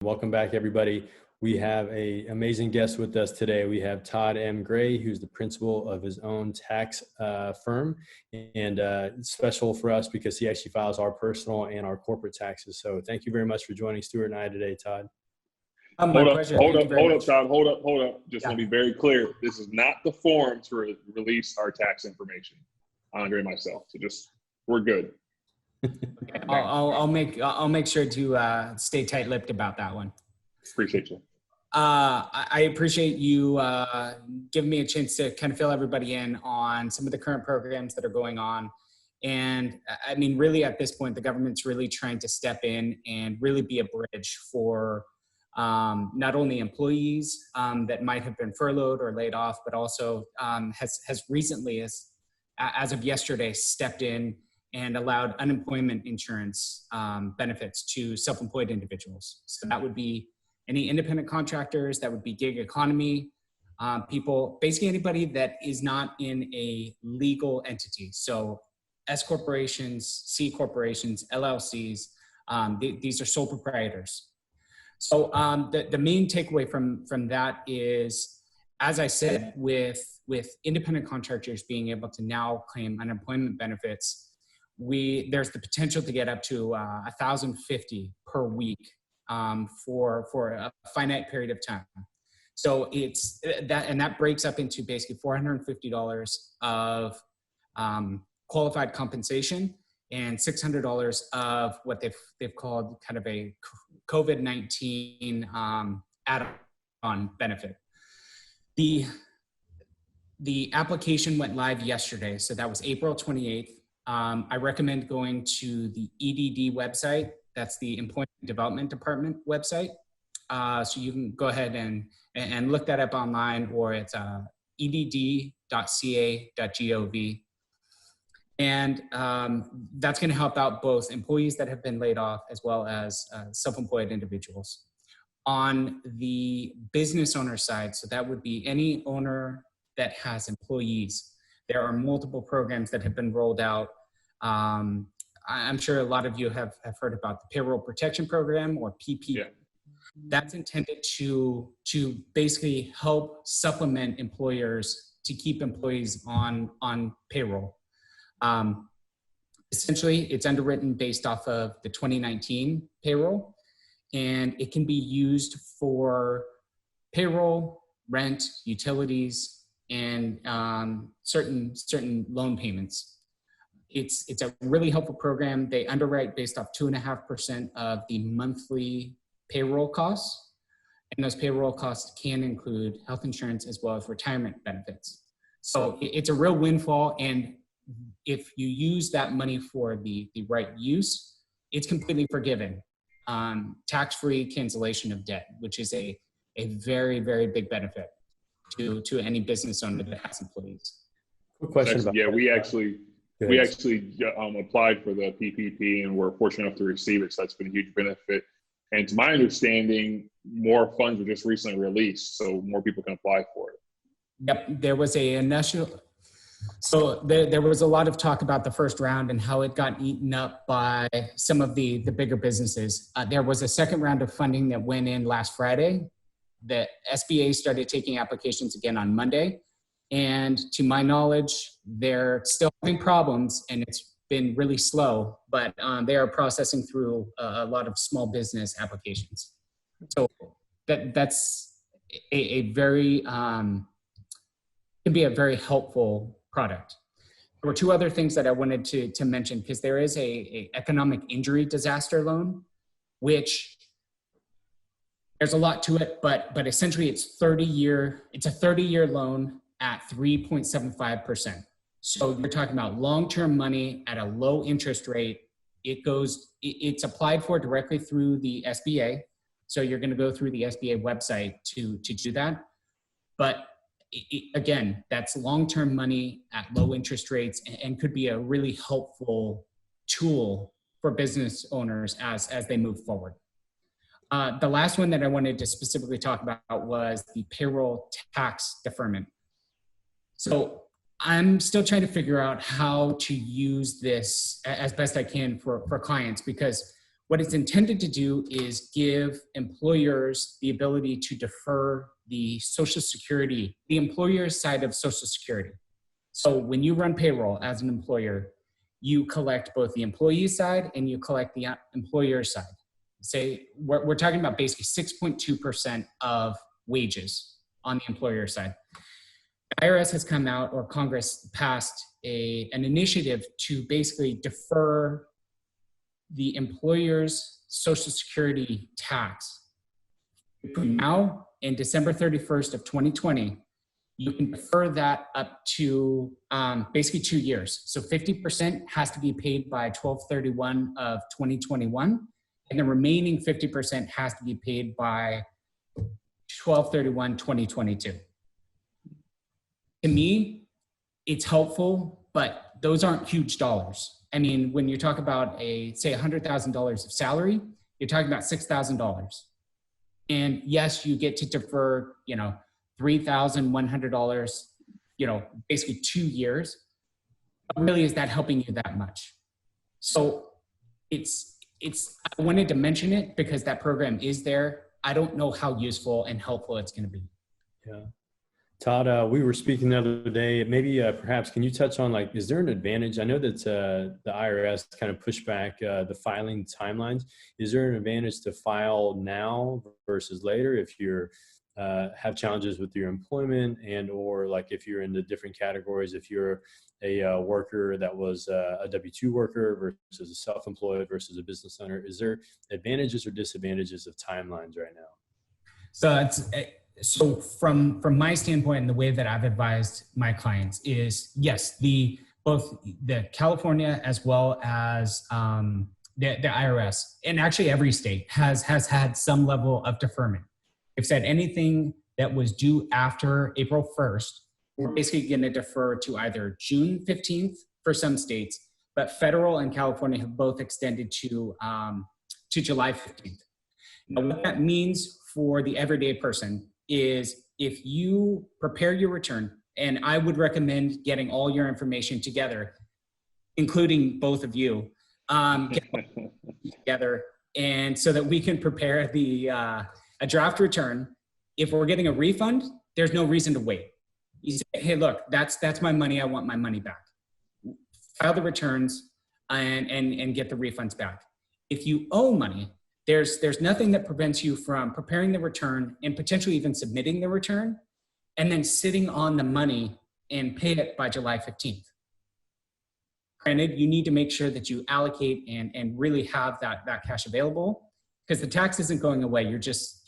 Welcome back, everybody. We have an amazing guest with us today. We have Todd M. Gray, who's the principal of his own tax firm, and it's special for us because he actually files our personal and our corporate taxes. So thank you very much for joining Stuart and I today, Todd. Hold up, Todd. Hold up. Just want to be very clear. This is not the forum to release our tax information. Andre and myself. So we're good. Okay. I'll make sure to stay tight-lipped about that one. Appreciate you. I appreciate you giving me a chance to kind of fill everybody in on some of the current programs that are going on. And I mean, really at this point, the government's really trying to step in and really be a bridge for not only employees that might have been furloughed or laid off, but also has recently, as of yesterday, stepped in and allowed unemployment insurance benefits to self-employed individuals. So that would be any independent contractors, that would be gig economy people, basically anybody that is not in a legal entity. So S corporations, C corporations, LLCs, these are sole proprietors. So the main takeaway from that is, as I said, with independent contractors being able to now claim unemployment benefits, there's the potential to get up to $1,050 per week for a finite period of time. So it's that breaks up into basically $450 of qualified compensation and $600 of what they've called kind of a COVID-19 add-on benefit. The application went live yesterday, so that was April 28th. I recommend going to the EDD website. That's the Employment Development Department website. So you can go ahead and look that up online, or it's edd.ca.gov. And that's going to help out both employees that have been laid off as well as self-employed individuals. On the business owner side, so that would be any owner that has employees, there are multiple programs that have been rolled out. I'm sure a lot of you have heard about the Payroll Protection Program, or PP. Yeah. That's intended to basically help supplement employers to keep employees on payroll. Essentially, it's underwritten based off of the 2019 payroll, and it can be used for payroll, rent, utilities, and certain loan payments. It's a really helpful program. They underwrite based off 2.5% of the monthly payroll costs, and those payroll costs can include health insurance as well as retirement benefits. So it's a real windfall, and if you use that money for the right use, it's completely forgiven. Tax-free cancellation of debt, which is a very, very big benefit to any business owner that has employees. Quick question about that. We actually applied for the PPP, and we're fortunate enough to receive it. So that's been a huge benefit. And to my understanding, more funds were just recently released, so more people can apply for it. Yep, there was there was a lot of talk about the first round and how it got eaten up by some of the bigger businesses. There was a second round of funding that went in last Friday. The SBA started taking applications again on Monday. And to my knowledge, they're still having problems, and it's been really slow, but they are processing through a lot of small business applications. So that's a very, can be a very helpful product. There were two other things that I wanted to mention, because there is a economic injury disaster loan, which there's a lot to it, but essentially it's a 30-year loan at 3.75%. So you're talking about long-term money at a low interest rate. It's applied for directly through the SBA. So you're going to go through the SBA website to do that. But again, that's long-term money at low interest rates, and could be a really helpful tool for business owners as they move forward. The last one that I wanted to specifically talk about was the payroll tax deferment. So I'm still trying to figure out how to use this as best I can for clients, because What it's intended to do is give employers the ability to defer the Social Security, the employer's side of Social Security. So when you run payroll as an employer, you collect both the employee side and you collect the employer side. Say, we're talking about basically 6.2% of wages on the employer side. The IRS has come out, or Congress passed an initiative to basically defer the employer's Social Security tax. Between now and December 31st of 2020, you can defer that up to basically 2 years. So 50% has to be paid by 12/31 of 2021, and the remaining 50% has to be paid by 12/31, 2022. To me, it's helpful, but those aren't huge dollars. I mean, when you talk about say $100,000 of salary, you're talking about $6,000. And yes, you get to defer, $3,100, basically 2 years. But really, is that helping you that much? So I wanted to mention it because that program is there. I don't know how useful and helpful it's going to be. Yeah. Todd, we were speaking the other day, maybe perhaps can you touch on, is there an advantage? I know that the IRS kind of pushed back the filing timelines. Is there an advantage to file now versus later if you're have challenges with your employment, and or if you're in the different categories, if you're a worker that was a W-2 worker versus a self-employed versus a business owner? Is there advantages or disadvantages of timelines right now? So from my standpoint, and the way that I've advised my clients is, yes, both the California as well as the IRS, and actually every state has had some level of deferment. They've said anything that was due after April 1st, we're basically going to defer to either June 15th for some states, but federal and California have both extended to July 15th. Now, what that means for the everyday person is if you prepare your return, and I would recommend getting all your information together, including both of you, together, and so that we can prepare a draft return. If we're getting a refund, there's no reason to wait. You say, hey, look, that's my money. I want my money back. File the returns and get the refunds back. If you owe money, there's nothing that prevents you from preparing the return and potentially even submitting the return and then sitting on the money and pay it by July 15th. Granted, you need to make sure that you allocate and really have that cash available, because the tax isn't going away. You're just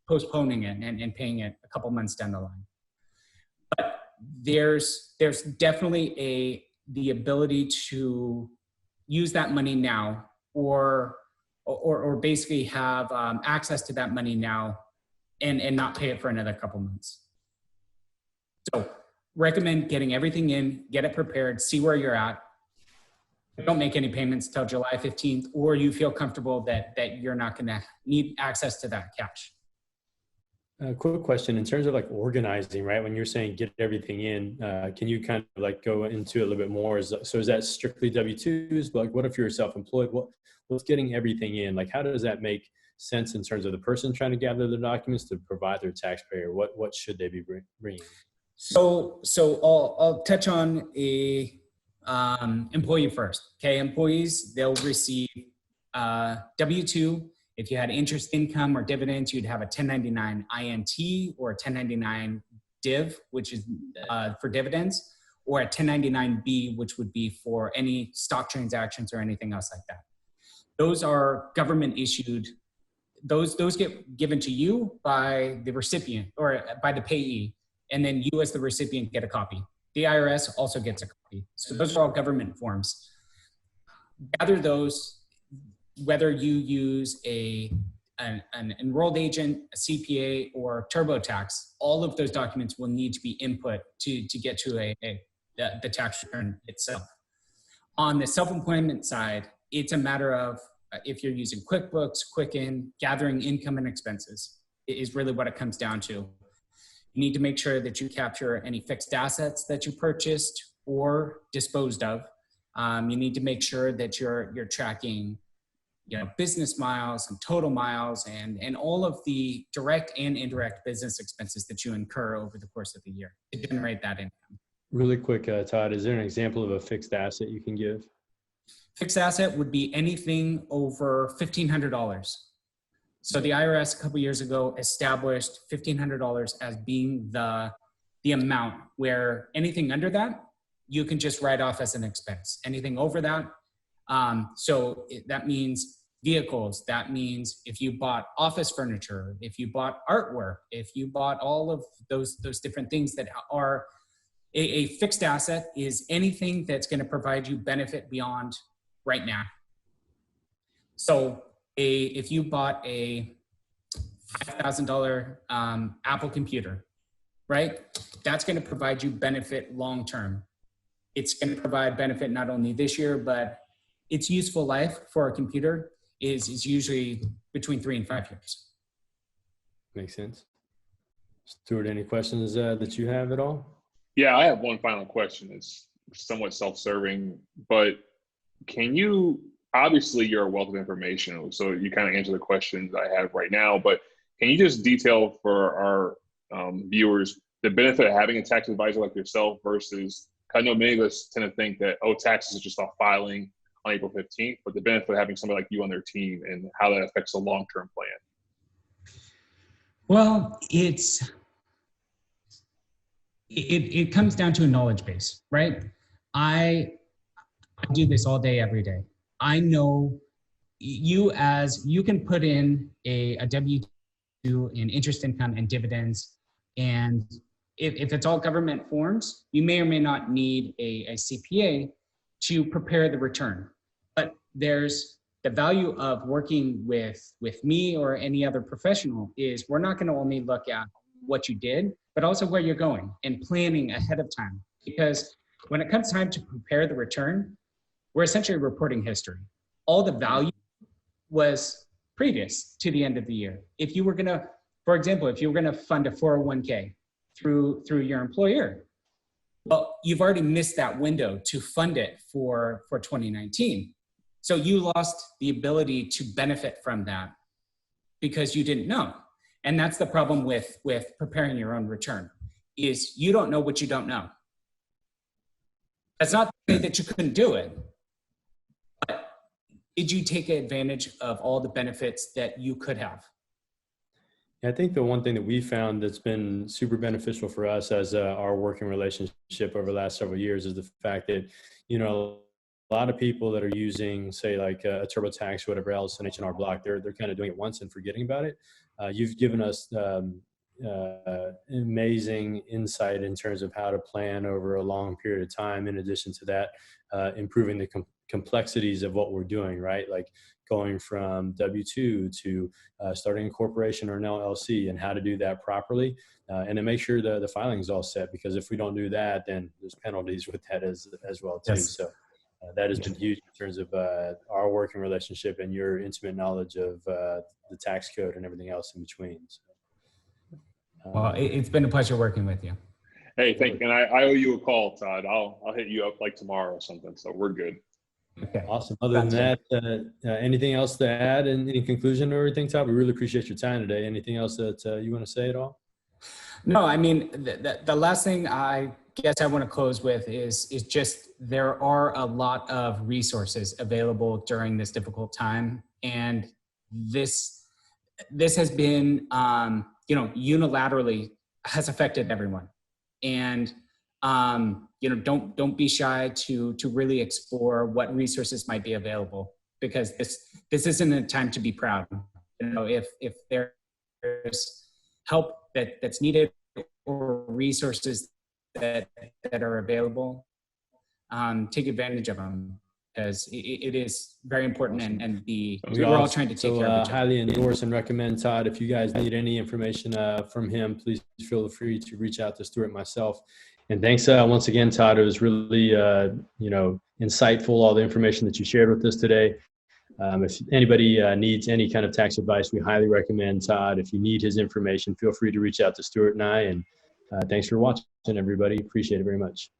postponing it and paying it a couple months down the line. But there's definitely the ability to use that money now, or basically have access to that money now and not pay it for another couple months. So recommend getting everything in, get it prepared, see where you're at. Don't make any payments till July 15th, or you feel comfortable that you're not going to need access to that cash. A quick question in terms of organizing, right? When you're saying get everything in, can you kind of go into it a little bit more? Is that strictly W-2s? But what if you're self-employed? What's getting everything in? How does that make sense in terms of the person trying to gather the documents to provide their taxpayer? What should they be bringing? So I'll touch on employee first. Okay, employees, they'll receive W-2. If you had interest income or dividends, you'd have a 1099 INT or a 1099 div, which is for dividends, or a 1099B, which would be for any stock transactions or anything else like that. Those are government issued. Those get given to you by the recipient or by the payee, and then you as the recipient get a copy. The IRS also gets a copy. So those are all government forms. Gather those. Whether you use an enrolled agent, a CPA, or TurboTax, all of those documents will need to be input to get to the tax return itself. On the self-employment side, it's a matter of if you're using QuickBooks, Quicken, gathering income and expenses is really what it comes down to. You need to make sure that you capture any fixed assets that you purchased or disposed of. You need to make sure that you're tracking business miles and total miles and all of the direct and indirect business expenses that you incur over the course of the year to generate that income. Really quick, Todd, is there an example of a fixed asset you can give? Fixed asset would be anything over $1,500. So the IRS a couple years ago established $1,500 as being the amount where anything under that, you can just write off as an expense. Anything over that, that means vehicles. That means if you bought office furniture, if you bought artwork, if you bought all of those different things that are a fixed asset is anything that's going to provide you benefit beyond right now. So if you bought a $5,000 Apple computer, right? That's going to provide you benefit long-term. It's going to provide benefit not only this year, but its useful life for a computer is usually between 3 and 5 years. Makes sense. Stuart, any questions that you have at all? Yeah, I have one final question. It's somewhat self-serving, but can you, obviously you're a wealth of information, so you kind of answer the questions I have right now, but can you just detail for our viewers the benefit of having a tax advisor like yourself versus, I know many of us tend to think that, taxes is just off filing on April 15th, but the benefit of having somebody like you on their team and how that affects the long-term plan. Well, it comes down to a knowledge base, right? I do this all day, every day. I know you can put in a W-2 in interest income and dividends. And if it's all government forms, you may or may not need a CPA to prepare the return. But there's the value of working with me or any other professional is we're not going to only look at what you did, but also where you're going and planning ahead of time. Because when it comes time to prepare the return, we're essentially reporting history. All the value was previous to the end of the year. If you were going to, for example, if you were going to fund a 401k through your employer, well, you've already missed that window to fund it for 2019. So you lost the ability to benefit from that because you didn't know. And that's the problem with preparing your own return is you don't know what you don't know. That's not to say that you couldn't do it, but did you take advantage of all the benefits that you could have? I think the one thing that we found that's been super beneficial for us as our working relationship over the last several years is the fact that, a lot of people that are using, say, like a TurboTax or whatever else, an H&R Block, they're kind of doing it once and forgetting about it. You've given us amazing insight in terms of how to plan over a long period of time. In addition to that, improving the complexities of what we're doing, right? Like going from W-2 to starting a corporation or an LLC and how to do that properly. And to make sure the filing is all set, because if we don't do that, then there's penalties with that as well too. Yes. So that has been huge in terms of our working relationship and your intimate knowledge of the tax code and everything else in between. So, well, it's been a pleasure working with you. Hey, thank you. And I owe you a call, Todd. I'll hit you up like tomorrow or something. So we're good. Okay. Awesome. Other than that, anything else to add in conclusion or anything, Todd? We really appreciate your time today. Anything else that you want to say at all? No, I mean, the last thing I guess I want to close with is just there are a lot of resources available during this difficult time. And this has been, unilaterally has affected everyone. And, don't be shy to really explore what resources might be available, because this isn't a time to be proud. If there's help that's needed or resources that are available, take advantage of them, because it is very important. And we're all trying to take care of each other. Highly endorse and recommend Todd. If you guys need any information from him, please feel free to reach out to Stuart and myself. And thanks once again, Todd. It was really insightful, all the information that you shared with us today. If anybody needs any kind of tax advice, we highly recommend Todd. If you need his information, feel free to reach out to Stuart and I. And thanks for watching, everybody. Appreciate it very much.